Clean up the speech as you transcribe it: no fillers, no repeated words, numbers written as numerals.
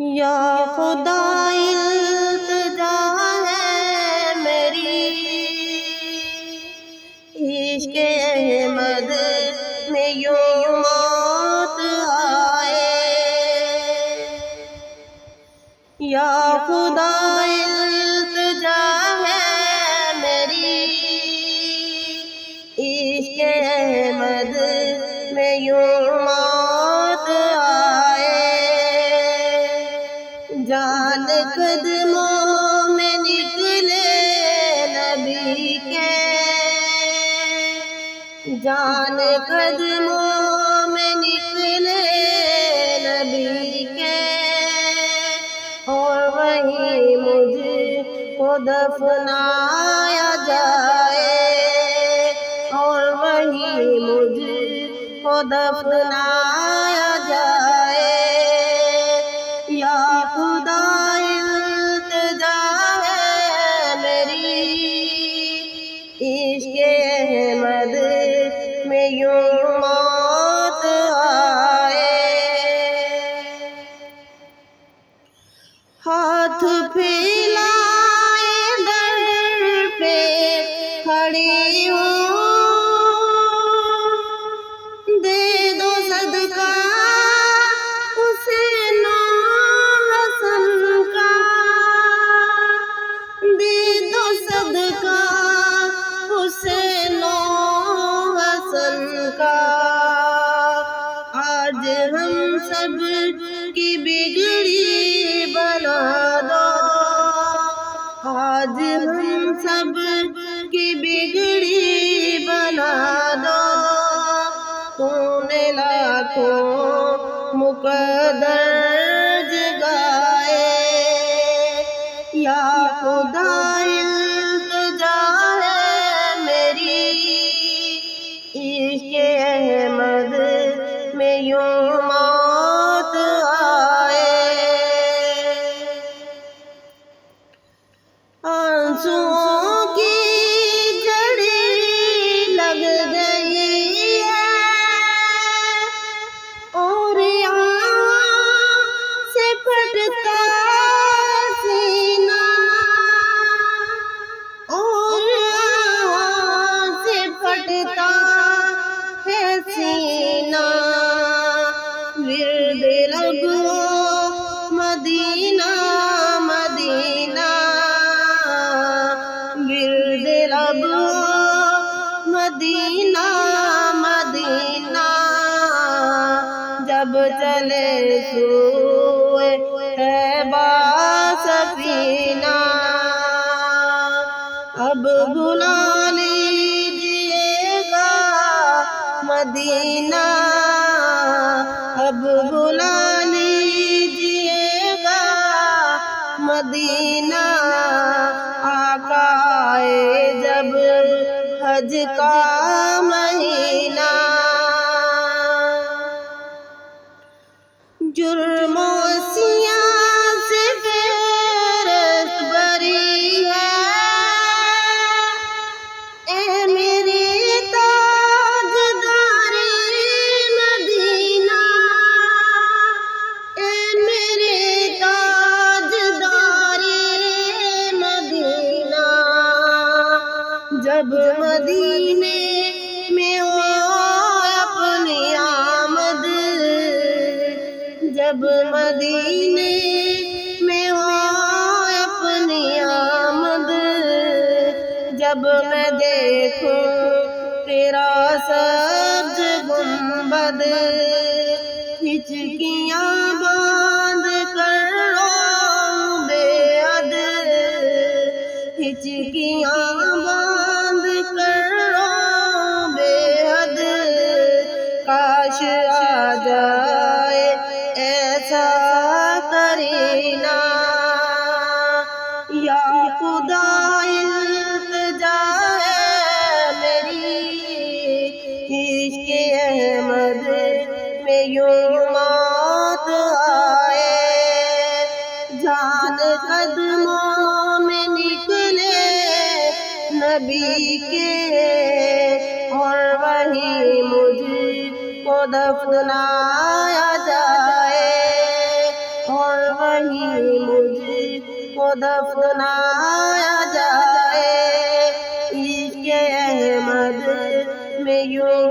یا خدا التجا ہے میری، عشق احمد میں یوں موت آئے۔ یا خدا التجا ہے میری، عشق احمد میں یوں موت آئے۔ جان قدموں میں نکلے نبی کے، جان قدموں میں نکلے نبی کے، اور وہیں مجھ کو دفنایا جائے، اور وہیں مجھ کو دفنایا جائے۔ یا خدا التجا ہے میری، عشق احمد میں یوں موت آئے۔ ہاتھ پھیلائے در پہ کھڑی ہوں، دے دو صدقہ حسین و حسن کا، دے دو صدقہ حسین و حسن کا۔ آج ہم سب کی بگڑی بنا دو، آج ہم سب کی بگڑی بنا دو۔ تو نے لاکھوں مقدر جگائے۔ یا خدا التجا ہے میری، عشق احمد میں یوں موت آئے۔ آنسوؤں کی جڑی لگ گئی ہے، اور یہاں سے پھٹتا سینہ، اور یہاں سے پھٹتا ہے سینہ۔ ورد لب مدینہ مدینہ، ورد لب مدینہ مدینہ، جب چلے سوئے طیبہ سفینہ۔ اب بلا لیجئے گا مدینہ، اب بلا لیجئے گا مدینہ۔ آقا آئے جب حج کا مہینہ، جرم و سیاں سے فہرست بری ہے، اے میری تاجدار مدینہ، اے میری تاجدار مدینہ۔ جب مدینے میں ہو اپنی آمد، جب مدینے میں ہو اپنی آمد، جب میں دیکھوں تیرا سبز گنبد، ہچکیاں باندھ کر روؤں بے حد، ہچکیاں باندھ کر روؤں بے حد۔ کاش آ جائے ایسا کرینہ۔ یا خدا التجا ہے میری، عشق احمد میں یوں موت آئے۔ جان قدموں میں نکلے نبی کے، اور وہیں مجھ کو دفنایا جائے، اور کہیں مجھ کو دفنایا جائے، عشق احمد میں یوں